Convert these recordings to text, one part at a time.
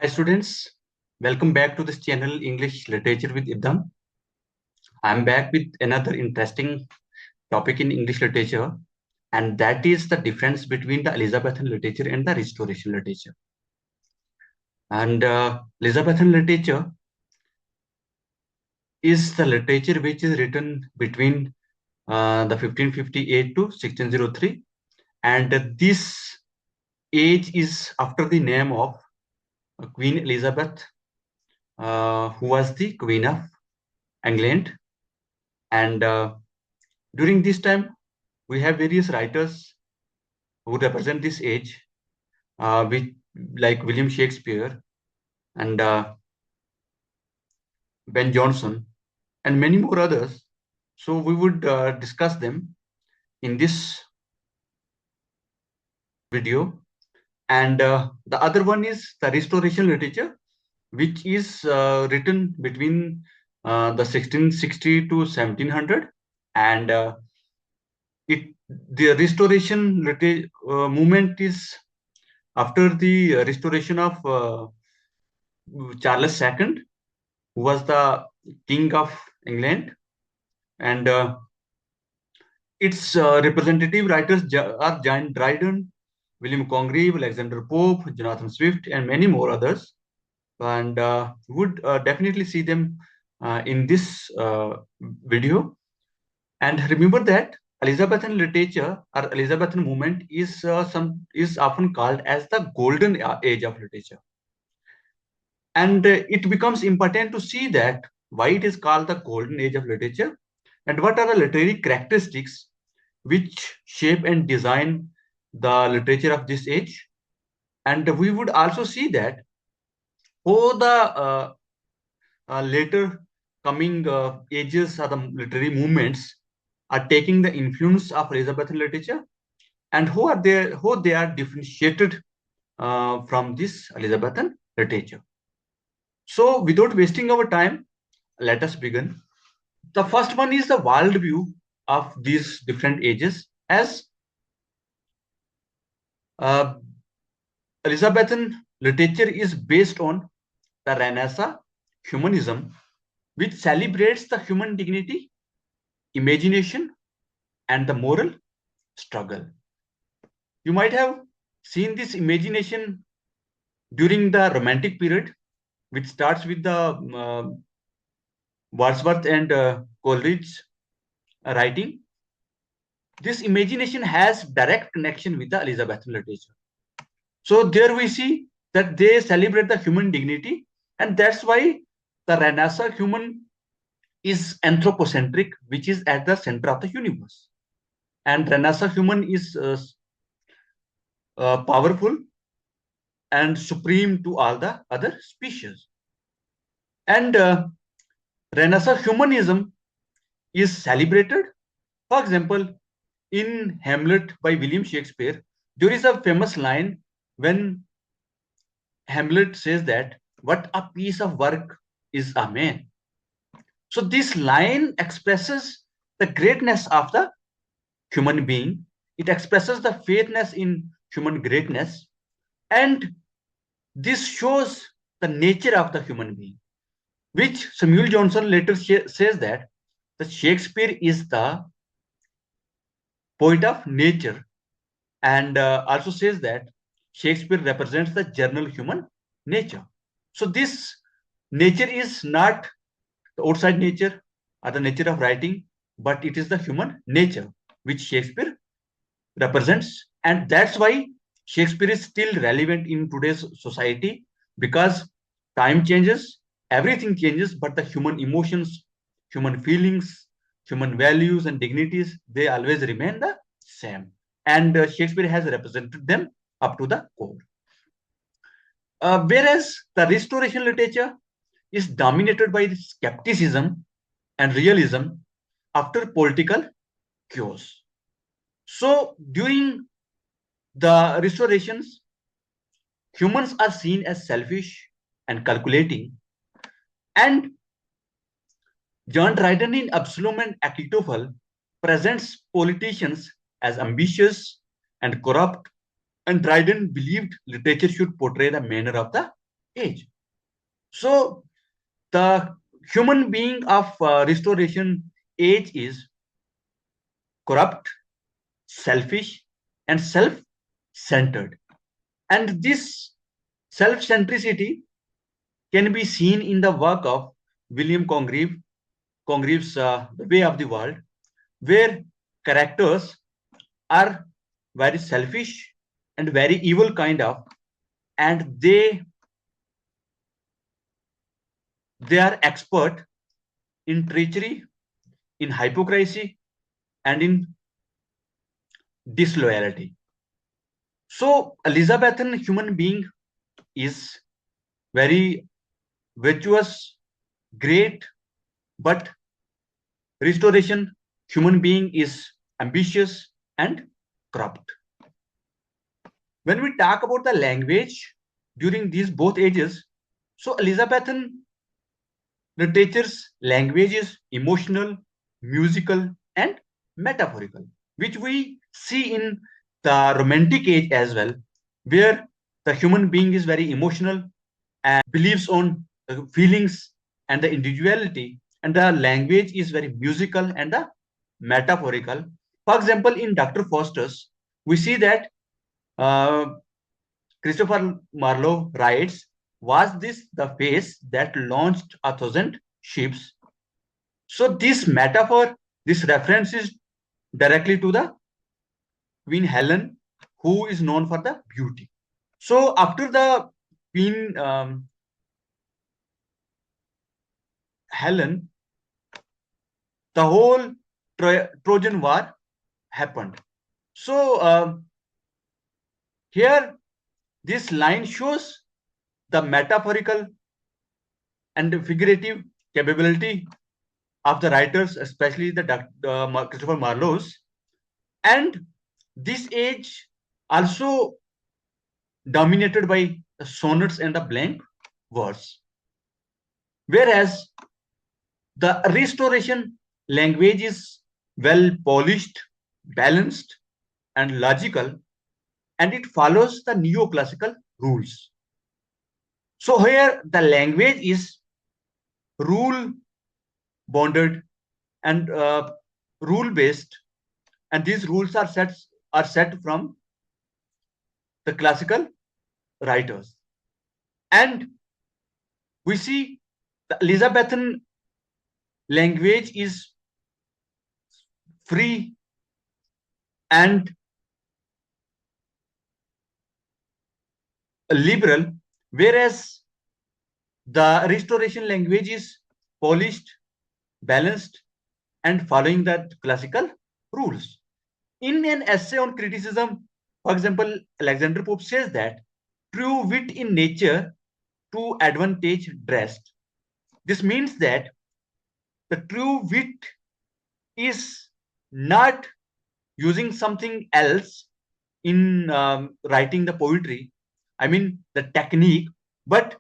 Hi students, welcome back to this channel English Literature with Idham. I am back with another interesting topic in English literature, and that is the difference between the Elizabethan literature and the Restoration literature. And Elizabethan literature is the literature which is written between the 1558 to 1603, and this age is after the name of Queen Elizabeth, who was the Queen of England. And during this time, we have various writers who represent this age, which like William Shakespeare and Ben Jonson and many more others. So we would discuss them in this video. And the other one is the Restoration literature, which is written between the 1660 to 1700, and the Restoration movement is after the restoration of Charles II, who was the King of England, and its representative writers are John Dryden, William Congreve, Alexander Pope, Jonathan Swift, and many more others. And would definitely see them in this video. And remember that Elizabethan literature or Elizabethan movement is often called as the golden age of literature. And it becomes important to see that why it is called the golden age of literature and what are the literary characteristics which shape and design the literature of this age. And we would also see that how the later coming ages or the literary movements are taking the influence of Elizabethan literature and how they are differentiated from this Elizabethan literature. So without wasting our time, let us begin. The first one is the worldview of these different ages, as uh, Elizabethan literature is based on the Renaissance humanism, which celebrates the human dignity, imagination, and the moral struggle. You might have seen this imagination during the Romantic period, which starts with the Wordsworth and Coleridge writing. This imagination has direct connection with the Elizabethan literature. So there we see that they celebrate the human dignity, and that's why the Renaissance human is anthropocentric, which is at the center of the universe. And Renaissance human is powerful and supreme to all the other species. And Renaissance humanism is celebrated. For example, in Hamlet by William Shakespeare, there is a famous line when Hamlet says that, "What a piece of work is a man." So this line expresses the greatness of the human being. It expresses the faithness in human greatness. And this shows the nature of the human being, which Samuel Johnson later says that the Shakespeare is the poet of nature, and also says that Shakespeare represents the general human nature. So this nature is not the outside nature or the nature of writing, but it is the human nature which Shakespeare represents. And that's why Shakespeare is still relevant in today's society, because time changes, everything changes, but the human emotions, human feelings, human values and dignities, they always remain the same. And Shakespeare has represented them up to the core. Whereas the Restoration literature is dominated by skepticism and realism after political chaos. So during the restorations, humans are seen as selfish and calculating. And John Dryden in Absalom and Achitophel presents politicians as ambitious and corrupt, and Dryden believed literature should portray the manner of the age. So the human being of restoration age is corrupt, selfish, and self-centered. And this self-centricity can be seen in the work of William Congreve's The Way of the World, where characters are very selfish and very evil kind of, and they are expert in treachery, in hypocrisy, and in disloyalty. So Elizabethan human being is very virtuous, great, but restoration human being is ambitious and corrupt. When we talk about the language during these both ages, so Elizabethan literature's language is emotional, musical, and metaphorical, which we see in the romantic age as well, where the human being is very emotional and believes on the feelings and the individuality, and the language is very musical and the metaphorical. For example, in Dr. Faustus, we see that uh, Christopher Marlowe writes, "Was this the face that launched 1,000 ships?" So this metaphor, this reference is directly to the Queen Helen, who is known for the beauty. So after the Queen Helen, the whole Trojan War happened. So here this line shows the metaphorical and figurative capability of the writers, especially the Christopher Marlowe's. And this age also dominated by the sonnets and the blank verse. Whereas the restoration language is well polished, balanced, and logical, and it follows the neoclassical rules. So here the language is rule bounded and rule based, and these rules are set from the classical writers. And we see the Elizabethan language is free and liberal, whereas the restoration language is polished, balanced, and following the classical rules. In an essay on criticism, for example, Alexander Pope says that true wit in nature to advantage dressed. This means that the true wit is not using something else in writing the poetry. I mean, the technique, but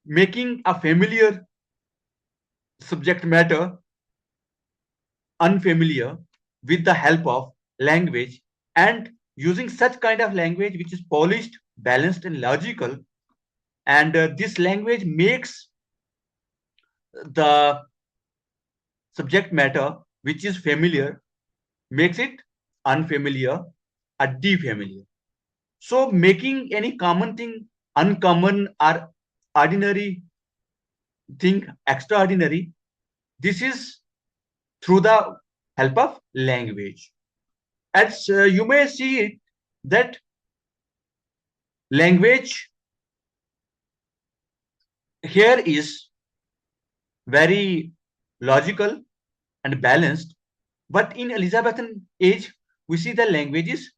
making a familiar subject matter unfamiliar with the help of language, and using such kind of language which is polished, balanced, and logical. And this language makes the subject matter which is familiar, makes it unfamiliar or defamiliar. So making any common thing uncommon or ordinary thing extraordinary, this is through the help of language. As you may see it, that language here is very logical and balanced, but in Elizabethan age, we see the language is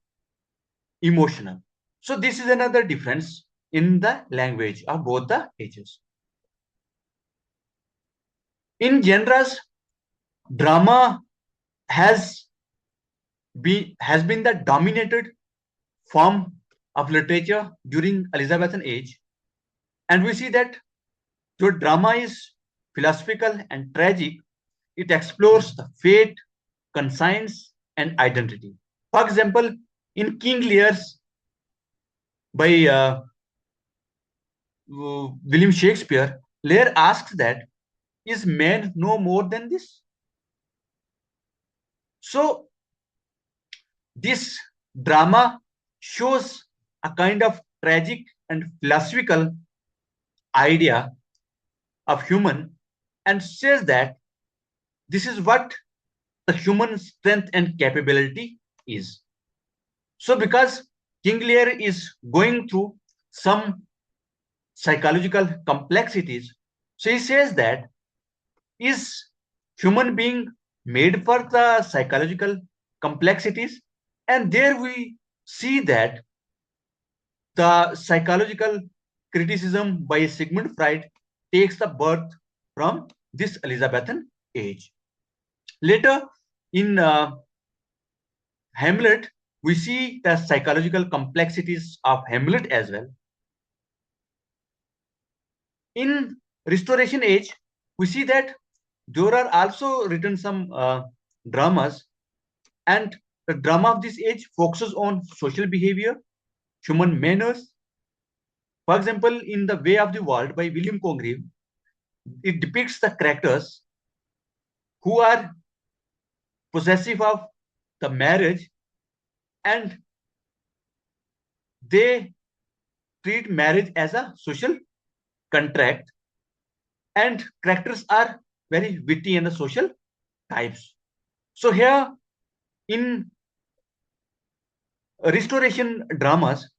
emotional. So this is another difference in the language of both the ages. In genres, drama has been the dominated form of literature during Elizabethan age, and we see that the drama is philosophical and tragic. It explores the fate, conscience, and identity. For example, in King Lear's by William Shakespeare, Lear asks that, is man no more than this? So this drama shows a kind of tragic and philosophical idea of human and says that this is what the human strength and capability is. So because King Lear is going through some psychological complexities, so he says that, is human being made for the psychological complexities? And there we see that the psychological criticism by Sigmund Freud takes the birth from this Elizabethan age. Later, in Hamlet, we see the psychological complexities of Hamlet as well. In Restoration Age, we see that there are also written some dramas, and the drama of this age focuses on social behavior, human manners. For example, in The Way of the World by William Congreve, it depicts the characters who are possessive of the marriage, and they treat marriage as a social contract, and characters are very witty and the social types. So here in restoration dramas,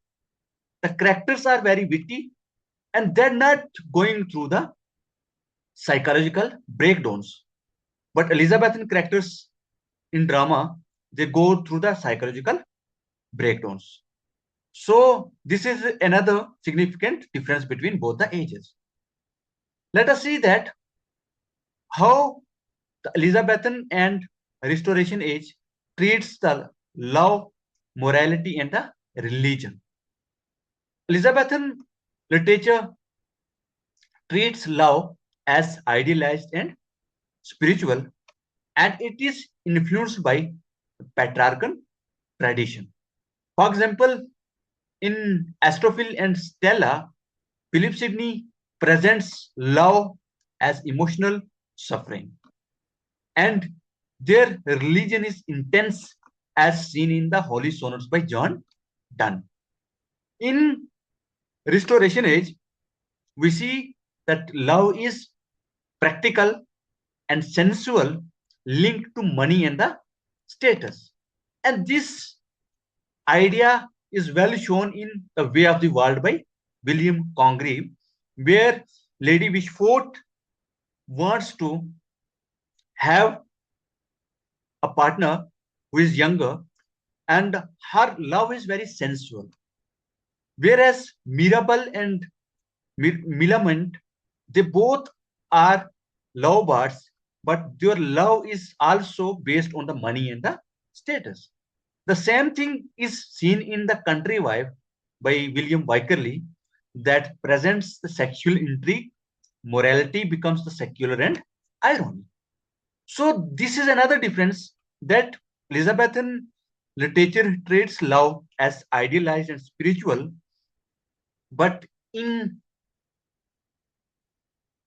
the characters are very witty and they're not going through the psychological breakdowns. But Elizabethan characters in drama, they go through the psychological breakdowns. So this is another significant difference between both the ages. Let us see that how the Elizabethan and Restoration age treats the love, morality, and the religion. Elizabethan literature treats love as idealized and spiritual, and it is influenced by patriarchal tradition. For example, in Astrophil and Stella, Philip Sidney presents love as emotional suffering, and their religion is intense as seen in the Holy Sonnets by John Donne. In Restoration Age, we see that love is practical and sensual, linked to money and the status. And this idea is well shown in The Way of the World by William Congreve, where Lady Wishfort wants to have a partner who is younger, and her love is very sensual. Whereas Mirabelle and Millamant, they both are lovebirds, but their love is also based on the money and the status. The same thing is seen in The Country Wife by William Wycherley, that presents the sexual intrigue, morality becomes the secular and irony. So this is another difference, that Elizabethan literature treats love as idealized and spiritual, but in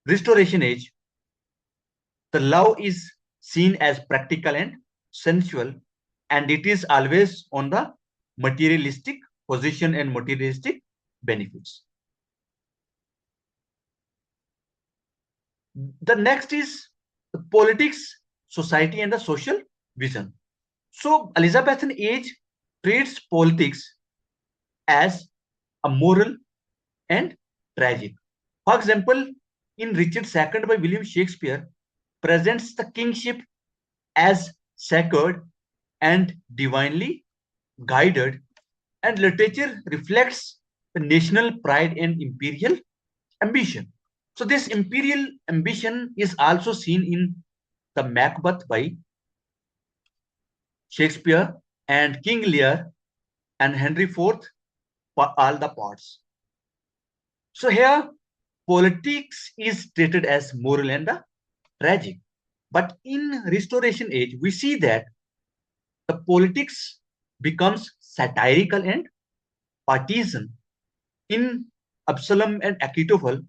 Restoration Age, the love is seen as practical and sensual, and it is always on the materialistic position and materialistic benefits. The next is the politics, society, and the social vision. So Elizabethan age treats politics as a moral and tragic. For example, in Richard II by William Shakespeare, presents the kingship as sacred and divinely guided, and literature reflects the national pride and imperial ambition. So this imperial ambition is also seen in the Macbeth by Shakespeare and King Lear and Henry IV for all the parts. So here, politics is treated as moral and tragic. But in Restoration Age, we see that the politics becomes satirical and partisan. In Absalom and Achitophel,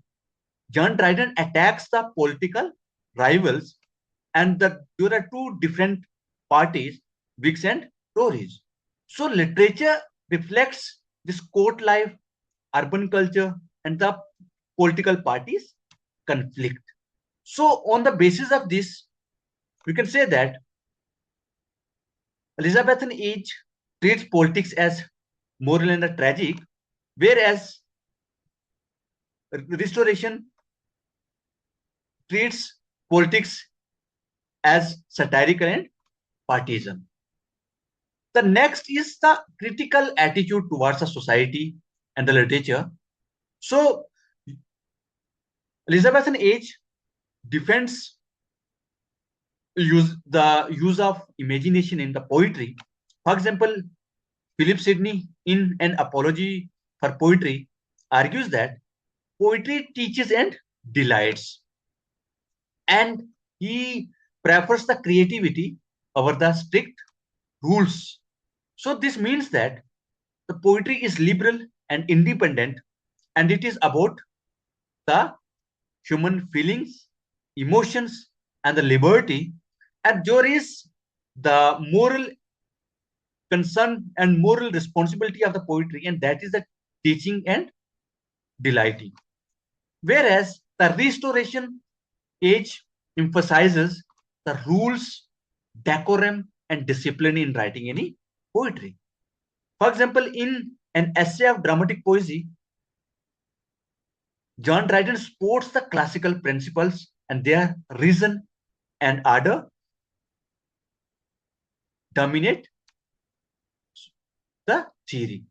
John Dryden attacks the political rivals, and there are two different parties, Whigs and Tories. So literature reflects this court life, urban culture, and the political parties conflict. So on the basis of this, we can say that Elizabethan age treats politics as moral and tragic, whereas Restoration treats politics as satirical and partisan. The next is the critical attitude towards the society and the literature. So, Elizabethan age defends the use of imagination in the poetry. For example, Philip Sidney, in an apology for poetry, argues that poetry teaches and delights, and he prefers the creativity over the strict rules. So this means that the poetry is liberal and independent, and it is about the human feelings, emotions, and the liberty. And there is the moral concern and moral responsibility of the poetry, and that is the teaching and delighting. Whereas the restoration age emphasizes the rules, decorum, and discipline in writing any poetry. For example, in an essay of dramatic poesy, John Dryden sports the classical principles and their reason and order dominate the theory.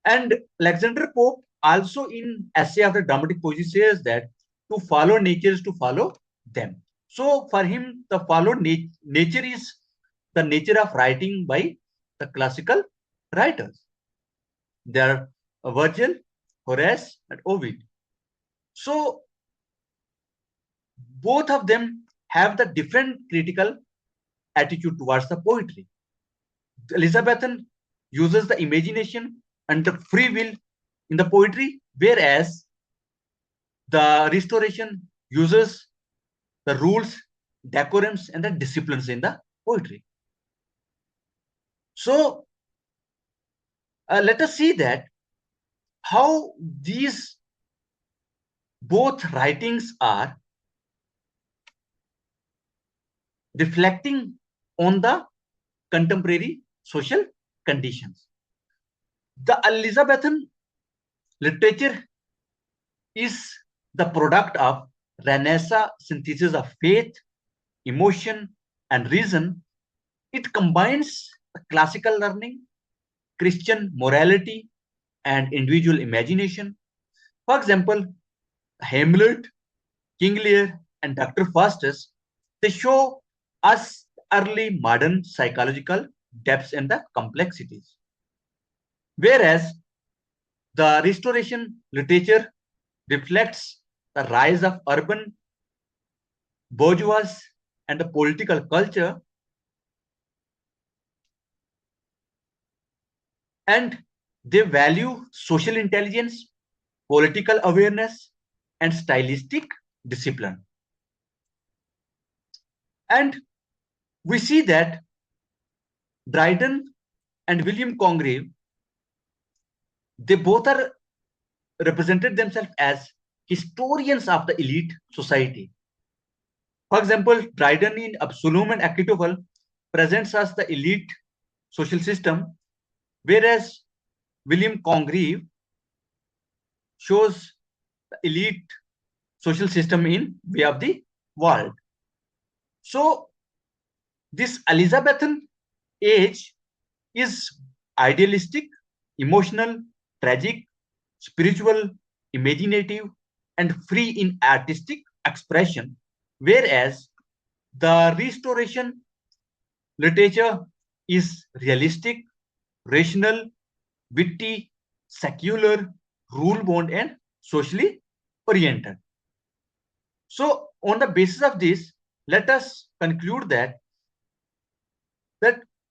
And Alexander Pope also in essay of the dramatic poesy says that to follow nature is to follow them. So for him, the follow nature is the nature of writing by the classical writers. They are Virgil, Horace, and Ovid. So both of them have the different critical attitude towards the poetry. Elizabethan uses the imagination and the free will in the poetry, whereas the restoration uses the rules, decorums, and the disciplines in the poetry. So let us see that how these both writings are reflecting on the contemporary social conditions. The Elizabethan literature is the product of Renaissance synthesis of faith, emotion, and reason. It combines classical learning, Christian morality, and individual imagination. For example, Hamlet, King Lear, and Dr. Faustus, they show us early modern psychological depths and the complexities. Whereas the Restoration literature reflects the rise of urban bourgeois and the political culture, and they value social intelligence, political awareness, and stylistic discipline. And we see that Dryden and William Congreve, they both are represented themselves as historians of the elite society. For example, Dryden in Absalom and Achitophel presents us the elite social system, whereas William Congreve shows the elite social system in way of the world. So this Elizabethan age is idealistic, emotional, tragic, spiritual, imaginative, and free in artistic expression, whereas the Restoration literature is realistic, rational, witty, secular, rule-bound, and socially oriented. So, on the basis of this, let us conclude that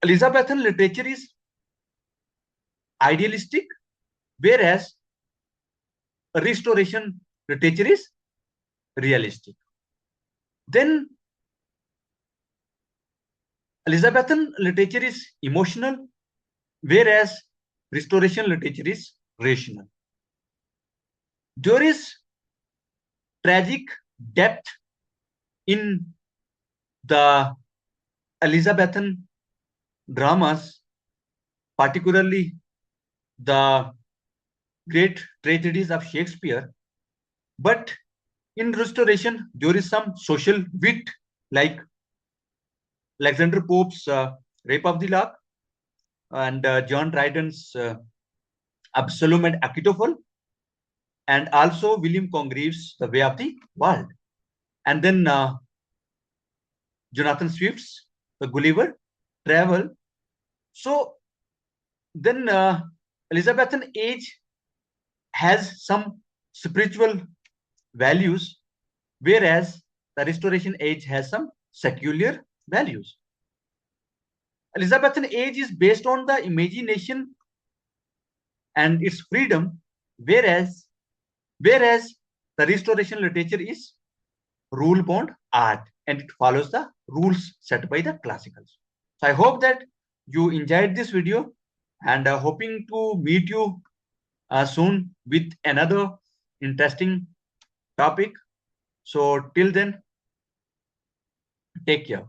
Elizabethan literature is idealistic, whereas Restoration literature is realistic. Then Elizabethan literature is emotional, whereas Restoration literature is rational. There is tragic depth in the Elizabethan dramas, particularly the great tragedies of Shakespeare. But in Restoration, there is some social wit, like Alexander Pope's Rape of the Lock and John Dryden's Absalom and Achitophel, and also William Congreve's The Way of the World. And then Jonathan Swift's The Gulliver Travel. So then Elizabethan age has some spiritual values, whereas the Restoration age has some secular values. Elizabethan age is based on the imagination and its freedom, whereas the Restoration literature is rule bound art and it follows the rules set by the classicals. So I hope that you enjoyed this video and hoping to meet you soon with another interesting topic. So till then, take care.